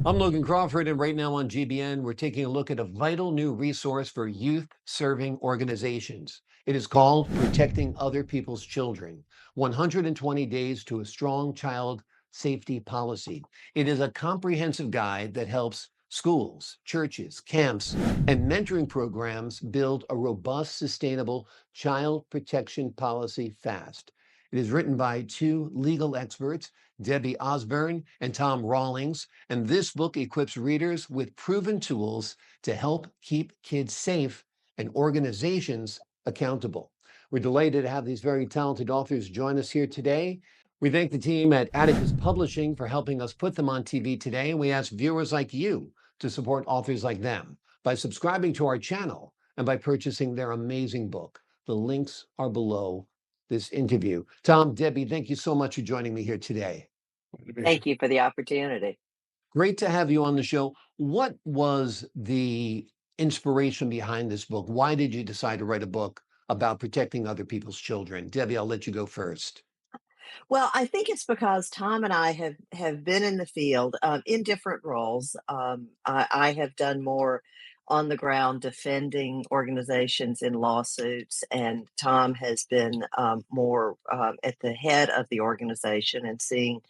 I'm Logan Crawford, and right now on GBN, we're taking a look at a vital new resource for youth serving organizations. It is called Protecting Other People's Children 120 Days to a Strong Child Safety Policy. It is a comprehensive guide that helps schools, churches, camps, and mentoring programs build a robust, sustainable child protection policy fast. It is written by two legal experts, Debbie Ausburn and Tom Rawlings. And this book equips readers with proven tools to help keep kids safe and organizations accountable. We're delighted to have these very talented authors join us here today. We thank the team at Atticus Publishing for helping us put them on TV today. And we ask viewers like you to support authors like them by subscribing to our channel and by purchasing their amazing book. The links are below this interview. Tom, Debbie, thank you so much for joining me here today. Thank you for the opportunity. Great to have you on the show. What was the inspiration behind this book? Why did you decide to write a book about protecting other people's children? Debbie, I'll let you go first. Well, I think it's because Tom and I have been in the field in different roles. I have done more on the ground defending organizations in lawsuits, and Tom has been more at the head of the organization and seeing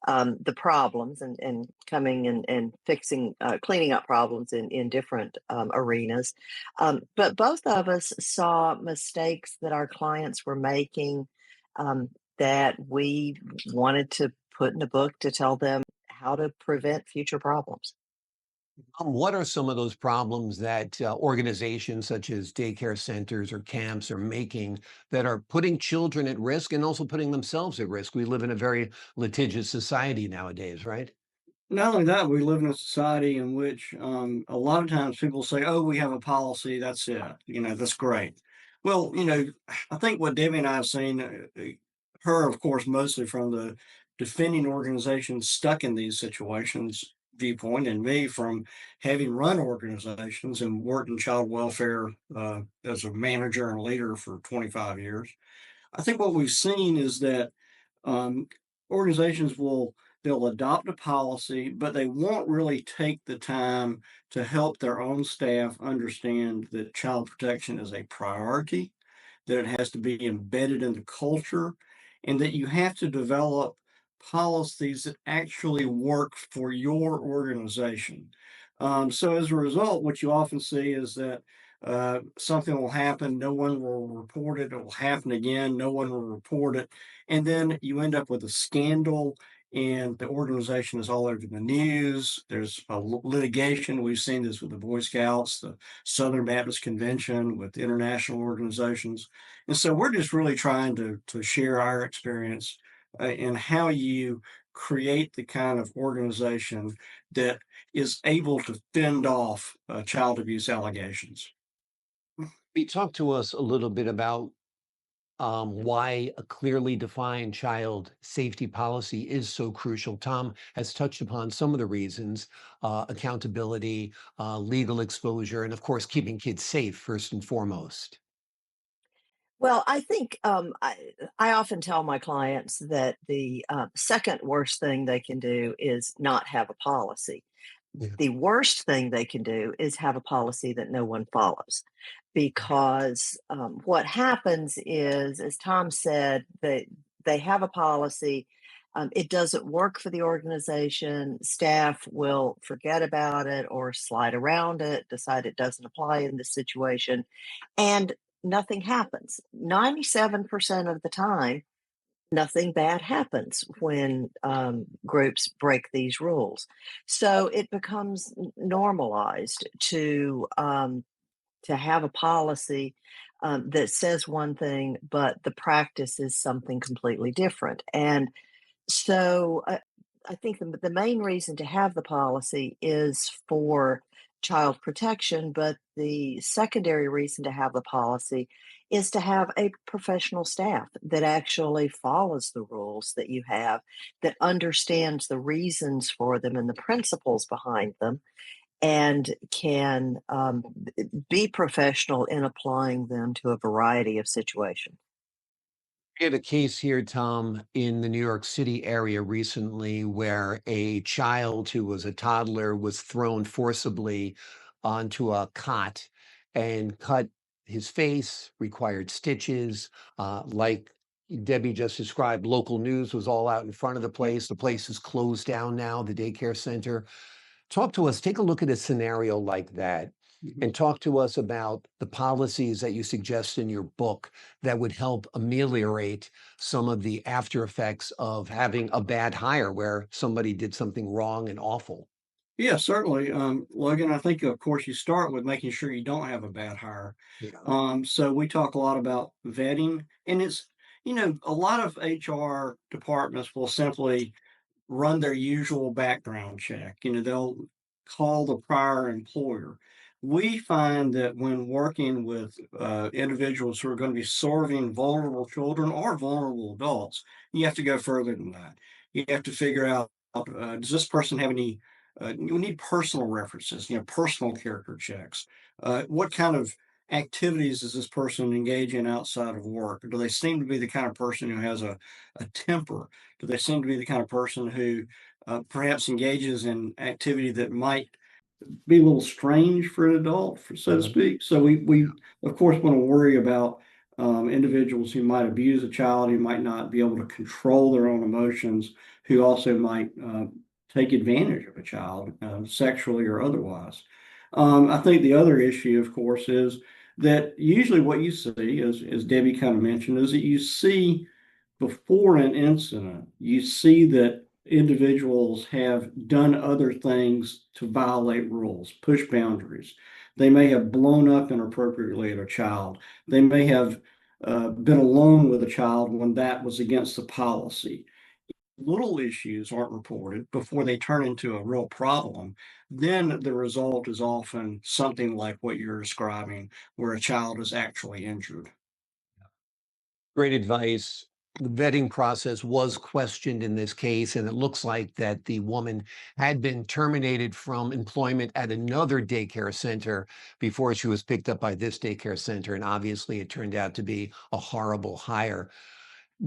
the problems and coming and fixing, cleaning up problems in different arenas. But both of us saw mistakes that our clients were making. Um, that we wanted to put in a book to tell them how to prevent future problems. What are some of those problems that organizations such as daycare centers or camps are making that are putting children at risk and also putting themselves at risk? We live in a very litigious society nowadays, right? Not only that, we live in a society in which a lot of times people say, "Oh, we have a policy. That's it. That's great." Well, I think what Debbie and I have seen, her, of course, mostly from the defending organizations stuck in these situations viewpoint, and me from having run organizations and worked in child welfare as a manager and leader for 25 years. I think what we've seen is that um, organizations they'll adopt a policy, but they won't really take the time to help their own staff understand that child protection is a priority, that it has to be embedded in the culture, and that you have to develop policies that actually work for your organization. So as a result, what you often see is that something will happen, no one will report it, it will happen again, no one will report it, and then you end up with a scandal and the organization is all over the news. There's a litigation. We've seen this with the Boy Scouts, the Southern Baptist Convention, with international organizations. And so we're just really trying to share our experience in how you create the kind of organization that is able to fend off child abuse allegations. Talk to us a little bit about why a clearly defined child safety policy is so crucial. Tom has touched upon some of the reasons: accountability, legal exposure, and of course, keeping kids safe first and foremost. Well, I think I often tell my clients that the second worst thing they can do is not have a policy. Yeah. The worst thing they can do is have a policy that no one follows. Because what happens is, as Tom said, they have a policy. It doesn't work for the organization. Staff will forget about it or slide around it, decide it doesn't apply in this situation, and nothing happens. 97% of the time, nothing bad happens when groups break these rules. So it becomes normalized to have a policy that says one thing, but the practice is something completely different. And so I think the main reason to have the policy is for child protection, but the secondary reason to have the policy is to have a professional staff that actually follows the rules that you have, that understands the reasons for them and the principles behind them, and can be professional in applying them to a variety of situations. We had a case here, Tom, in the New York City area recently where a child who was a toddler was thrown forcibly onto a cot and cut his face, required stitches. Like Debbie just described, local news was all out in front of the place. The place is closed down now, the daycare center. Talk to us, take a look at a scenario like that Mhm. and talk to us about the policies that you suggest in your book that would help ameliorate some of the after effects of having a bad hire where somebody did something wrong and awful. Yeah, certainly. Logan, I think, of course, you start with making sure you don't have a bad hire. Yeah. So we talk a lot about vetting, and a lot of HR departments will simply run their usual background check. They'll call the prior employer. We find that when working with individuals who are going to be serving vulnerable children or vulnerable adults, you have to go further than that. You have to figure out, does this person have any, you need personal references, personal character checks. What kind of activities does this person engage in outside of work? Do they seem to be the kind of person who has a temper? Do they seem to be the kind of person who perhaps engages in activity that might be a little strange for an adult, so to Mhm. speak? So we of course want to worry about individuals who might abuse a child, who might not be able to control their own emotions, who also might take advantage of a child, sexually or otherwise. I think the other issue, of course, is that usually what you see, as Debbie kind of mentioned, is that you see before an incident, you see that individuals have done other things to violate rules, push boundaries. They may have blown up inappropriately at a child. They may have been alone with a child when that was against the policy. Little issues aren't reported before they turn into a real problem. Then the result is often something like what you're describing, where a child is actually injured. Great advice. The vetting process was questioned in this case, and it looks like that the woman had been terminated from employment at another daycare center before she was picked up by this daycare center. And obviously, it turned out to be a horrible hire.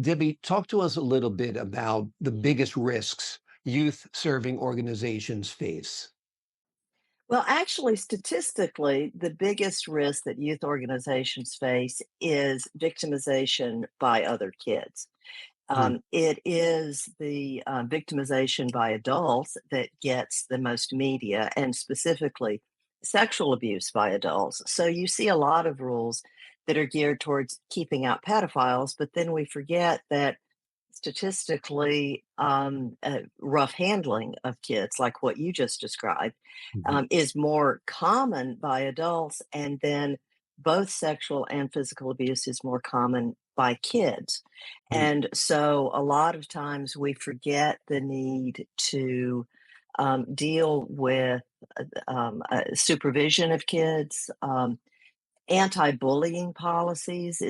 Debbie, talk to us a little bit about the biggest risks youth serving organizations face. Well, actually, statistically, the biggest risk that youth organizations face is victimization by other kids. Hmm. It is the victimization by adults that gets the most media, and specifically sexual abuse by adults. So you see a lot of rules that are geared towards keeping out pedophiles, but then we forget that statistically, rough handling of kids, like what you just described, Mhm. is more common by adults, and then both sexual and physical abuse is more common by kids. Mm. And so a lot of times we forget the need to deal with supervision of kids. Anti-bullying policies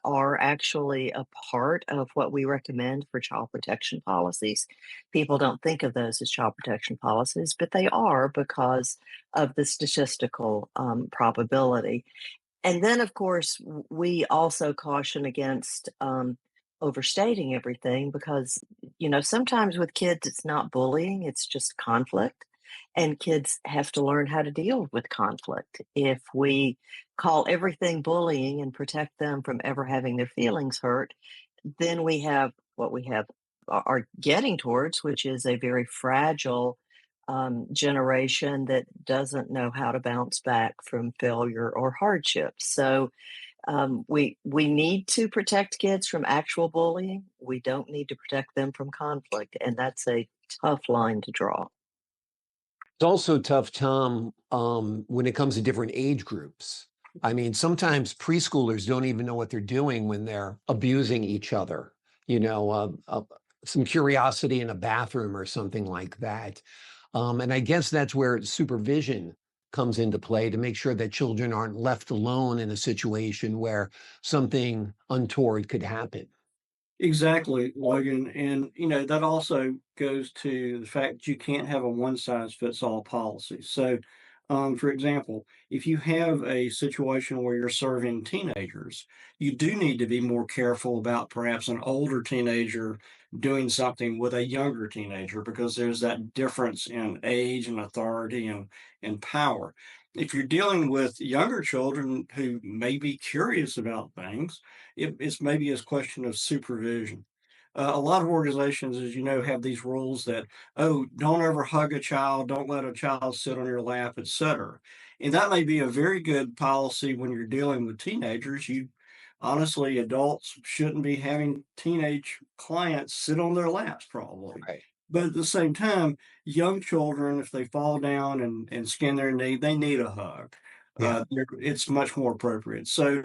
are actually a part of what we recommend for child protection policies. People don't think of those as child protection policies, but they are because of the statistical probability. And then, of course, we also caution against overstating everything because, sometimes with kids, it's not bullying, it's just conflict. And kids have to learn how to deal with conflict. If we call everything bullying and protect them from ever having their feelings hurt, then we have what we have are getting towards, which is a very fragile generation that doesn't know how to bounce back from failure or hardship. So we need to protect kids from actual bullying. We don't need to protect them from conflict, and that's a tough line to draw. It's also tough, Tom, when it comes to different age groups. I mean, sometimes preschoolers don't even know what they're doing when they're abusing each other. You know, some curiosity in a bathroom or something like that. And I guess that's where supervision comes into play to make sure that children aren't left alone in a situation where something untoward could happen. Exactly, Logan. And, that also goes to the fact that you can't have a one size fits all policy. So, For example, if you have a situation where you're serving teenagers, you do need to be more careful about perhaps an older teenager doing something with a younger teenager because there's that difference in age and authority and power. If you're dealing with younger children who may be curious about things, it's maybe a question of supervision. A lot of organizations, as you know, have these rules that, oh, don't ever hug a child, don't let a child sit on your lap, etc. And that may be a very good policy when you're dealing with teenagers. You honestly, adults shouldn't be having teenage clients sit on their laps, probably. Right. But at the same time, young children, if they fall down and skin their knee, they need a hug. Yeah. It's much more appropriate. So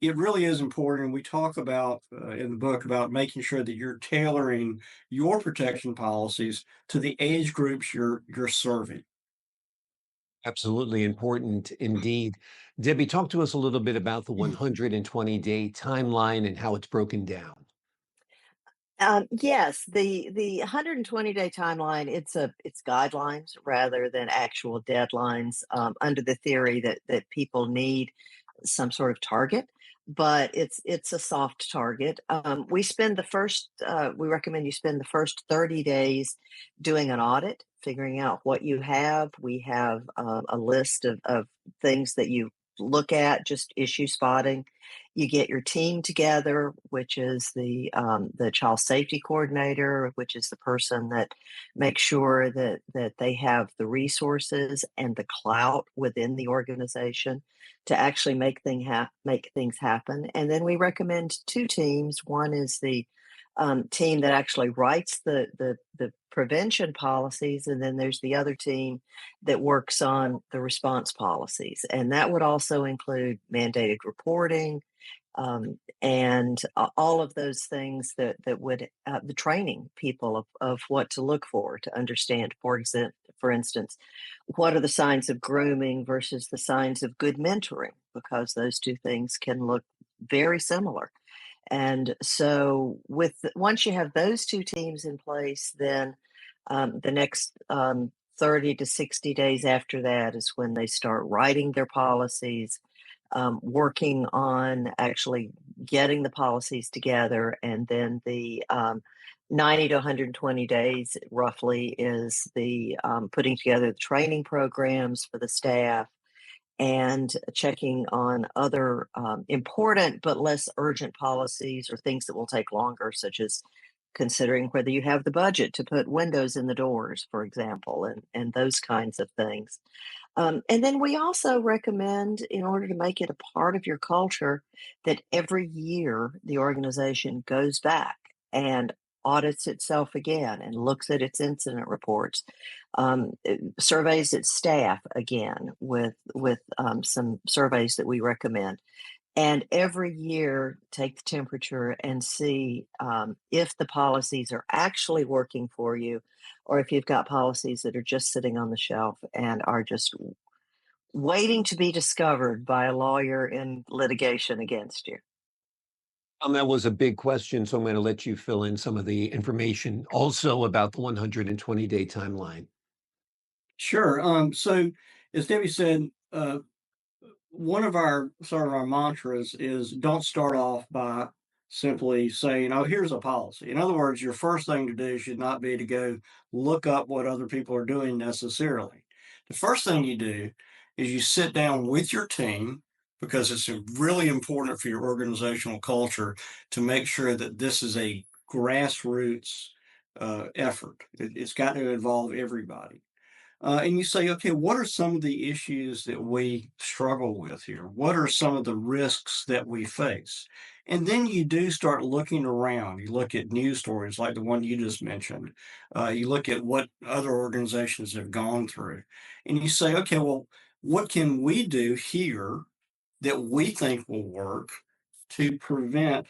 it really is important. We talk about in the book about making sure that you're tailoring your protection policies to the age groups you're serving. Absolutely important indeed. Debbie, talk to us a little bit about the 120-day timeline and how it's broken down. Yes, the 120-day timeline, it's guidelines rather than actual deadlines, under the theory that people need some sort of target, but it's a soft target. We recommend you spend the first 30 days doing an audit, figuring out what you have. We have a list of things that you look at, just issue spotting. You get your team together, which is the child safety coordinator, which is the person that makes sure that they have the resources and the clout within the organization to actually make things happen. And then we recommend two teams. One is the team that actually writes the prevention policies, and then there's the other team that works on the response policies, and that would also include mandated reporting, and all of those things that would the training people of what to look for to understand. For instance, what are the signs of grooming versus the signs of good mentoring? Because those two things can look very similar. And so, once you have those two teams in place, then the next 30 to 60 days after that is when they start writing their policies, working on actually getting the policies together, and then the 90 to 120 days roughly is the putting together the training programs for the staff and checking on other important but less urgent policies or things that will take longer, such as considering whether you have the budget to put windows in the doors, for example, and those kinds of things. And then we also recommend, in order to make it a part of your culture, that every year the organization goes back and audits itself again and looks at its incident reports, surveys its staff again with some surveys that we recommend, and every year take the temperature and see if the policies are actually working for you, or if you've got policies that are just sitting on the shelf and are just waiting to be discovered by a lawyer in litigation against you. That was a big question, so I'm going to let you fill in some of the information also about the 120-day timeline. Sure. So as Debbie said, one of our sort of our mantras is don't start off by simply saying, "Oh, here's a policy." In other words, your first thing to do should not be to go look up what other people are doing necessarily. The first thing you do is you sit down with your team because it's really important for your organizational culture to make sure that this is a grassroots effort. It's got to involve everybody. And you say, okay, what are some of the issues that we struggle with here? What are some of the risks that we face? And then you do start looking around. You look at news stories like the one you just mentioned. You look at what other organizations have gone through. And you say, okay, well, what can we do here that we think will work to prevent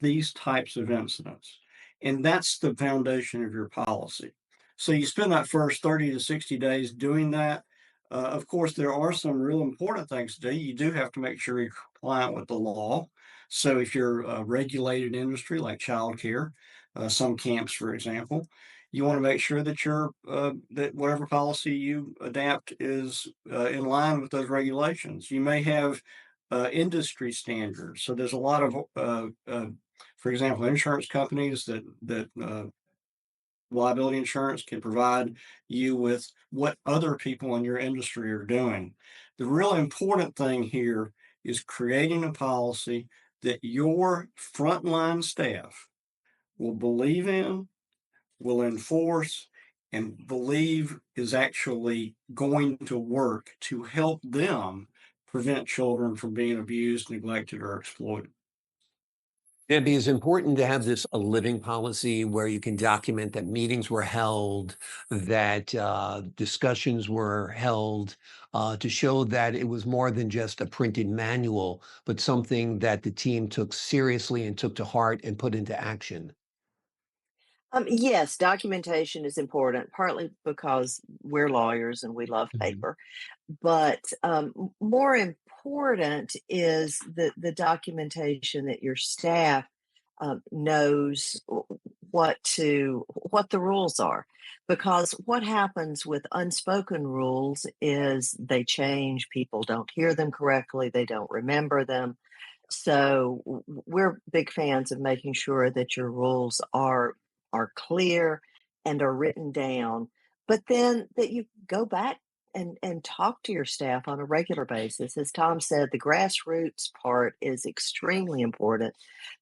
these types of incidents? And that's the foundation of your policy. So you spend that first 30 to 60 days doing that. Of course, there are some real important things to do. You do have to make sure you're compliant with the law. So if you're a regulated industry like childcare, some camps, for example, You want to make sure that that whatever policy you adapt is in line with those regulations. You may have industry standards. So there's a lot of, for example, insurance companies that liability insurance can provide you with what other people in your industry are doing. The really important thing here is creating a policy that your frontline staff will believe in, will enforce, and believe is actually going to work to help them prevent children from being abused, neglected, or exploited. Debbie, it's important to have this a living policy where you can document that meetings were held, that discussions were held, to show that it was more than just a printed manual, but something that the team took seriously and took to heart and put into action. Yes, documentation is important, partly because we're lawyers and we love Mhm. paper. But more important is the documentation that your staff knows what the rules are. Because what happens with unspoken rules is they change, people don't hear them correctly, they don't remember them. So we're big fans of making sure that your rules are clear and are written down, but then that you go back and talk to your staff on a regular basis. As Tom said, the grassroots part is extremely important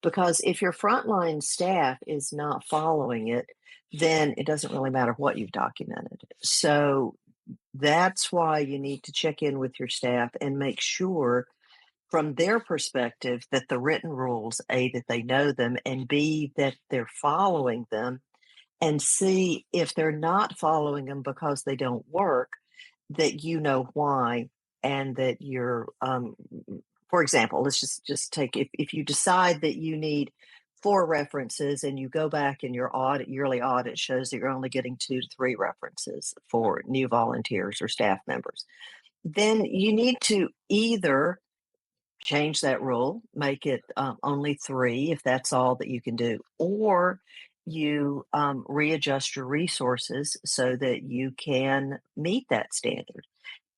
because if your frontline staff is not following it, then it doesn't really matter what you've documented. So that's why you need to check in with your staff and make sure from their perspective that the written rules, A, that they know them, and B, that they're following them, and C, if they're not following them because they don't work, that you know why, and that you're, for example, let's just take if you decide that you need four references and you go back and your yearly audit shows that you're only getting 2 to 3 references for new volunteers or staff members, then you need to either change that rule, make it only 3 if that's all that you can do, or you readjust your resources so that you can meet that standard.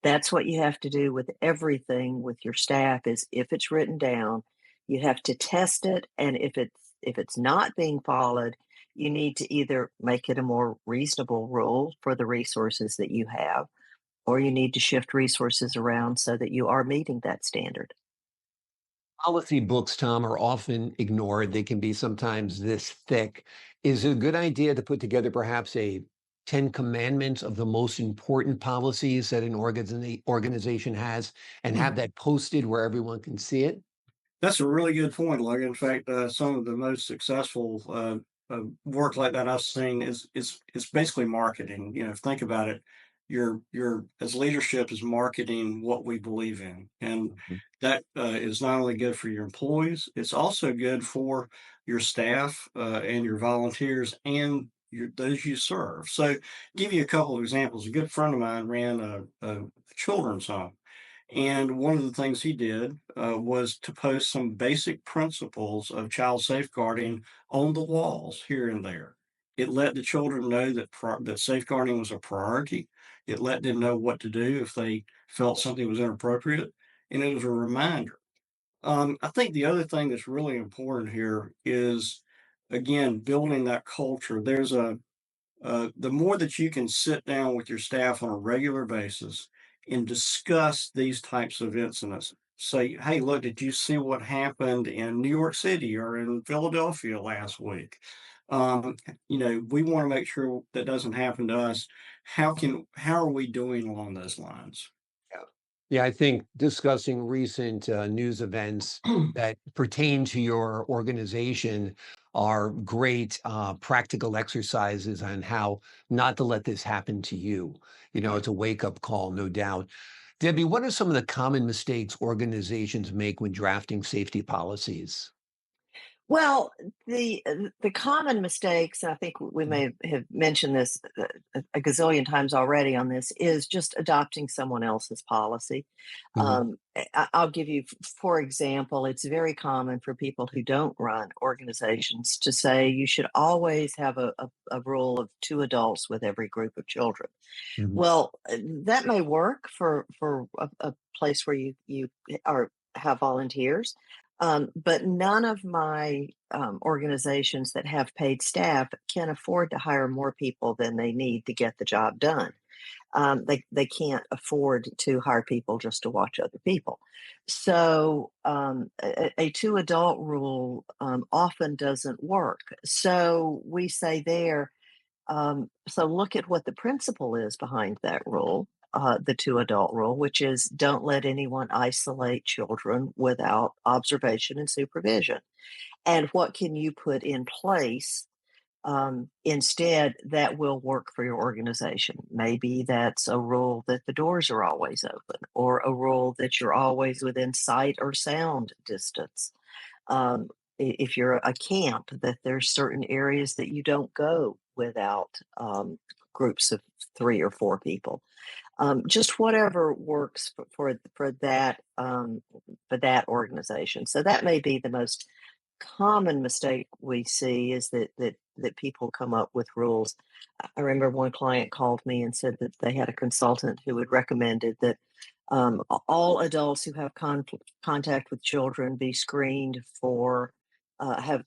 That's what you have to do with everything with your staff is if it's written down, you have to test it, and if it's not being followed, you need to either make it a more reasonable rule for the resources that you have, or you need to shift resources around so that you are meeting that standard. Policy books, Tom, are often ignored. They can be sometimes this thick. Is it a good idea to put together perhaps a 10 commandments of the most important policies that an organization has and have that posted where everyone can see it? That's a really good point, Logan. In fact, some of the most successful work like that I've seen is basically marketing. You know, think about it. Your as leadership is marketing what we believe in, and Mhm. that is not only good for your employees, it's also good for your staff and your volunteers and those you serve. So, give you a couple of examples. A good friend of mine ran a children's home, and one of the things he did was to post some basic principles of child safeguarding on the walls here and there. It let the children know that safeguarding was a priority. It let them know what to do if they felt something was inappropriate, and it was a reminder. I think the other thing that's really important here is, again, building that culture. The more that you can sit down with your staff on a regular basis and discuss these types of incidents, say, hey, look, did you see what happened in New York City or in Philadelphia last week? Um, we want to make sure that doesn't happen to us. How are we doing along those lines? Yeah. Yeah, I think discussing recent news events that pertain to your organization are great practical exercises on how not to let this happen to you. You know, Right. it's a wake up call, no doubt. Debbie, what are some of the common mistakes organizations make when drafting safety policies? Well, the common mistakes, and I think we Mhm, may have mentioned this a gazillion times already on this, is just adopting someone else's policy. mhm, I'll give you, for example, it's very common for people who don't run organizations to say you should always have a rule of two adults with every group of children. mhm, Well, that may work for a place where you are have volunteers, but none of my organizations that have paid staff can afford to hire more people than they need to get the job done. They can't afford to hire people just to watch other people. So a two adult rule often doesn't work. So we say there, so look at what the principle is behind that rule, the two adult rule, which is don't let anyone isolate children without observation and supervision. And what can you put in place instead that will work for your organization? Maybe that's a rule that the doors are always open, or a rule that you're always within sight or sound distance. If you're a camp, that there's certain areas that you don't go without groups of three or four people. Just whatever works for that organization. So that may be the most common mistake we see is that people come up with rules. I remember one client called me and said that they had a consultant who had recommended that all adults who have contact with children be screened for have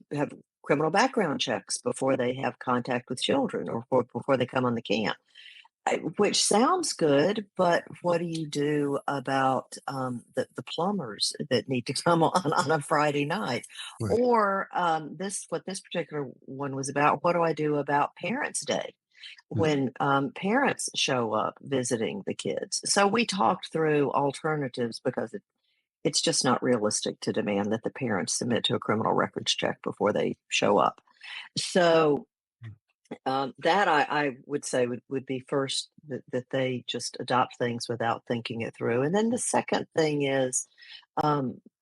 criminal background checks before they have contact with children or before they come on the camp. Which sounds good, but what do you do about the plumbers that need to come on a Friday night? right. Or this what this particular one was about. What do I do about Parents' Day Mm, when parents show up visiting the kids? So we talked through alternatives because it's just not realistic to demand that the parents submit to a criminal records check before they show up. So mm, that I would say would be first that they just adopt things without thinking it through. And then the second thing is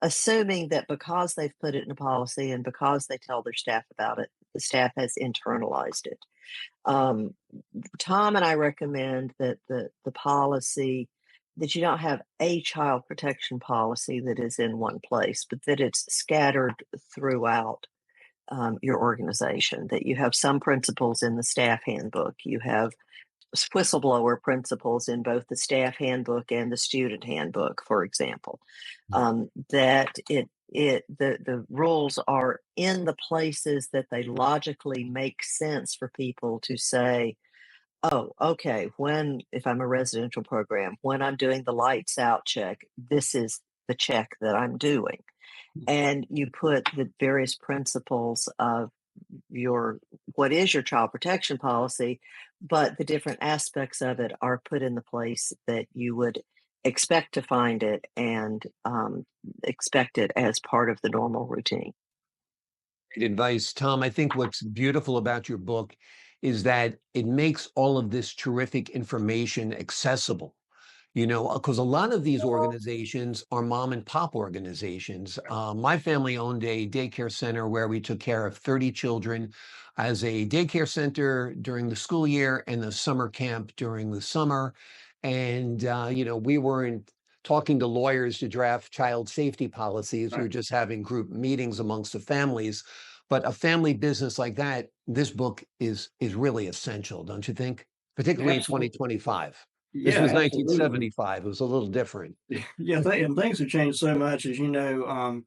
assuming that because they've put it in a policy and because they tell their staff about it, the staff has internalized it. Um, Tom and I recommend that the policy that you don't have a child protection policy that is in one place, but that it's scattered throughout your organization, that you have some principles in the staff handbook. You have whistleblower principles in both the staff handbook and the student handbook, for example. mm. That the rules are in the places that they logically make sense for people to say, oh, okay, when if I'm a residential program, when I'm doing the lights out check, this is the check that I'm doing. And you put the various principles of your what is your child protection policy, but the different aspects of it are put in the place that you would expect to find it and expect it as part of the normal routine. Great advice, Tom. I think what's beautiful about your book is that it makes all of this terrific information accessible. Because a lot of these organizations are mom and pop organizations. My family owned a daycare center where we took care of 30 children as a daycare center during the school year and the summer camp during the summer. And, we weren't talking to lawyers to draft child safety policies. We were Right. just having group meetings amongst the families. But a family business like that, this book is really essential, don't you think? Particularly in Absolutely. 2025. This Yeah, was absolutely. 1975. It was a little different. Yeah, and things have changed so much, as you know.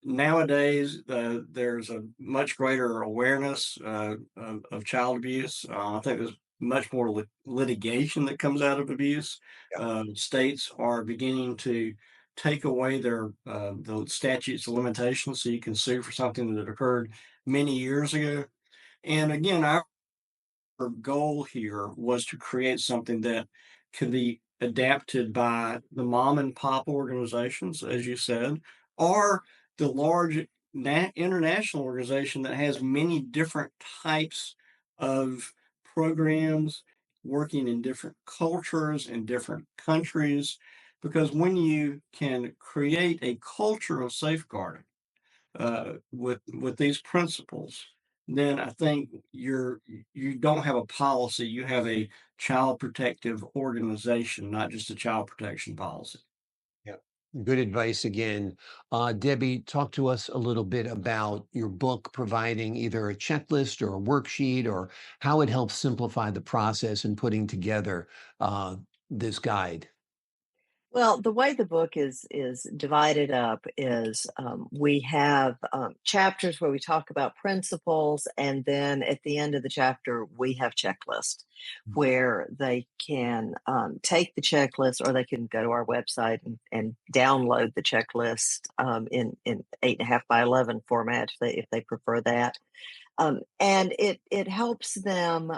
Nowadays, there's a much greater awareness of child abuse. I think there's much more litigation that comes out of abuse. Yeah. States are beginning to take away their the statutes of limitations, so you can sue for something that occurred many years ago. And again, our goal here was to create something that could be adapted by the mom and pop organizations, as you said, or the large international organization that has many different types of programs working in different cultures in different countries. Because when you can create a culture of safeguarding, with these principles, then I think you don't have a policy. You have a child protective organization, not just a child protection policy. Yeah. Good advice again. Debbie, talk to us a little bit about your book providing either a checklist or a worksheet or how it helps simplify the process in putting together this guide. Well, the way the book is divided up is we have chapters where we talk about principles, and then at the end of the chapter we have checklists where they can take the checklist, or they can go to our website and download the checklist in 8.5 by 11 format if they prefer that. And it helps them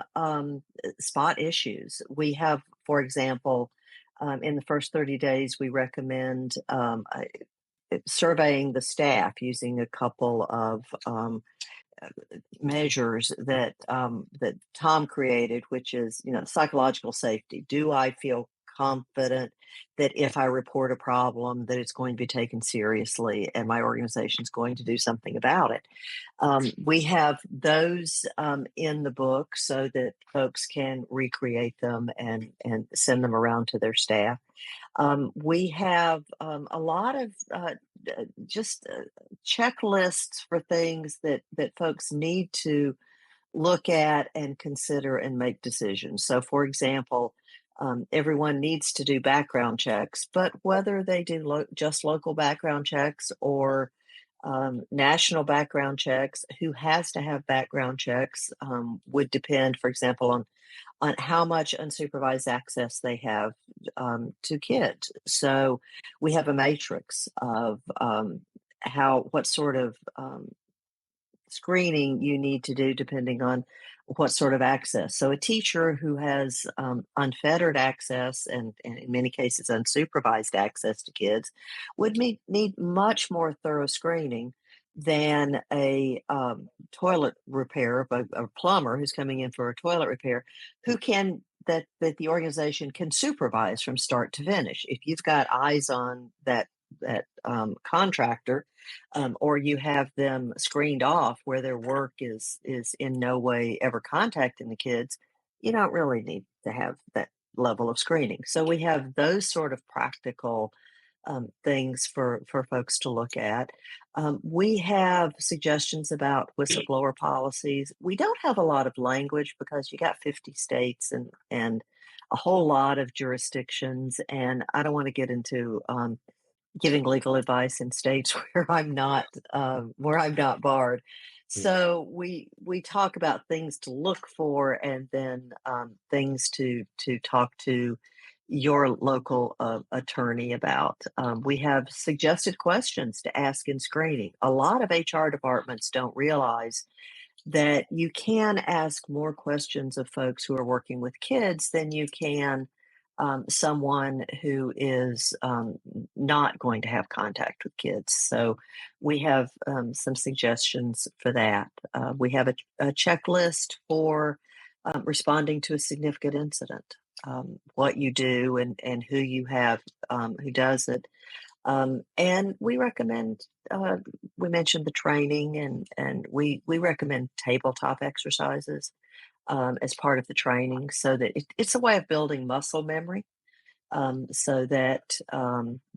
spot issues. We have, for example, in the first 30 days, we recommend surveying the staff using a couple of measures that Tom created, which is, psychological safety. Do I feel confident that if I report a problem, that it's going to be taken seriously and my organization is going to do something about it? We have those in the book so that folks can recreate them and send them around to their staff. We have a lot of just checklists for things that folks need to look at and consider and make decisions. So, for example, everyone needs to do background checks, but whether they do just local background checks or national background checks, who has to have background checks would depend, for example, on how much unsupervised access they have to kids. So we have a matrix of what sort of screening you need to do depending on what sort of access. So a teacher who has unfettered access and in many cases unsupervised access to kids would need much more thorough screening than a toilet repair, a plumber who's coming in for a toilet repair, who can that the organization can supervise from start to finish. If you've got eyes on that contractor, or you have them screened off where their work is in no way ever contacting the kids, you don't really need to have that level of screening. So we have those sort of practical things for folks to look at. We have suggestions about whistleblower policies. We don't have a lot of language because you got 50 states and a whole lot of jurisdictions, and I don't want to get into giving legal advice in states where I'm not barred. Yeah. So we talk about things to look for, and then things to talk to your local attorney about. We have suggested questions to ask in screening. A lot of HR departments don't realize that you can ask more questions of folks who are working with kids than you can someone who is not going to have contact with kids. So we have some suggestions for that. We have a checklist for responding to a significant incident, what you do and who you have who does it. And we recommend, we mentioned the training, and we recommend tabletop exercises as part of the training so that it's a way of building muscle memory, so that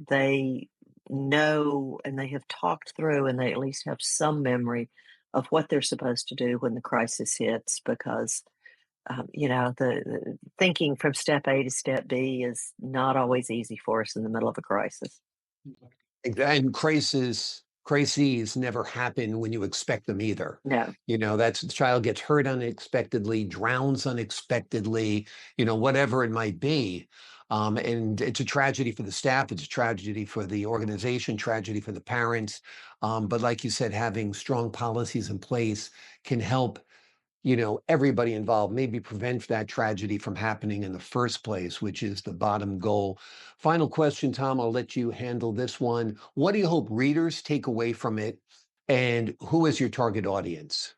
they know and they have talked through and they at least have some memory of what they're supposed to do when the crisis hits, because the thinking from step A to step B is not always easy for us in the middle of a crisis. And crises never happen when you expect them either. No. That's the child gets hurt unexpectedly, drowns unexpectedly, whatever it might be. And it's a tragedy for the staff, it's a tragedy for the organization, tragedy for the parents. But like you said, having strong policies in place can help everybody involved, maybe prevent that tragedy from happening in the first place, which is the bottom goal. Final question, Tom, I'll let you handle this one. What do you hope readers take away from it, and who is your target audience?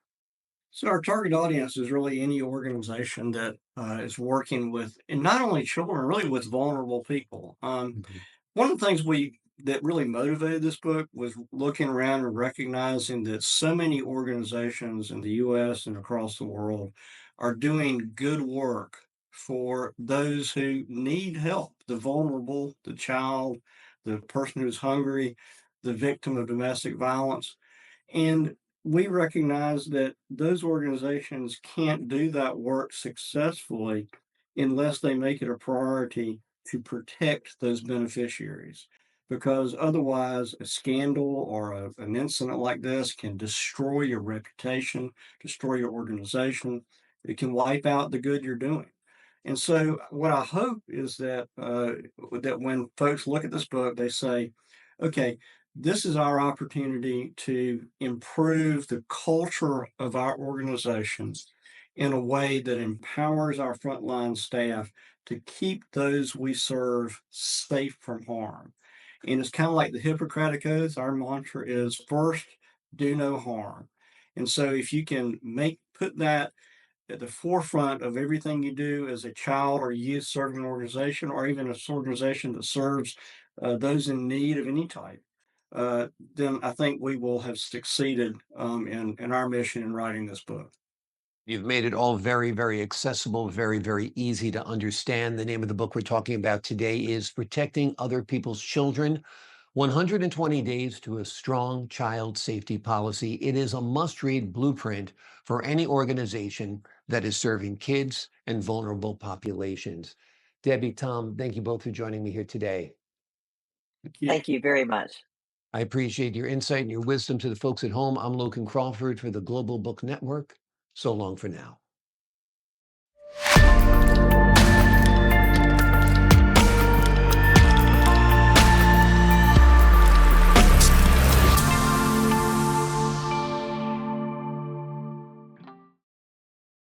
So our target audience is really any organization that is working with, and not only children, really with vulnerable people. Mhm. One of the things we that really motivated this book was looking around and recognizing that so many organizations in the US and across the world are doing good work for those who need help, the vulnerable, the child, the person who's hungry, the victim of domestic violence. And we recognize that those organizations can't do that work successfully unless they make it a priority to protect those beneficiaries. Because otherwise, a scandal or an incident like this can destroy your reputation, destroy your organization. It can wipe out the good you're doing. And so, what I hope is that when folks look at this book, they say, "Okay, this is our opportunity to improve the culture of our organizations in a way that empowers our frontline staff to keep those we serve safe from harm." And it's kind of like the Hippocratic Oath. Our mantra is first, do no harm. And so if you can put that at the forefront of everything you do as a child or youth serving organization, or even an organization that serves those in need of any type, then I think we will have succeeded in our mission in writing this book. You've made it all very, very accessible, very, very easy to understand. The name of the book we're talking about today is Protecting Other People's Children, 120 Days to a Strong Child Safety Policy. It is a must-read blueprint for any organization that is serving kids and vulnerable populations. Debbie, Tom, thank you both for joining me here today. Thank you. Thank you very much. I appreciate your insight and your wisdom. To the folks at home, I'm Logan Crawford for the Global Book Network. So long for now.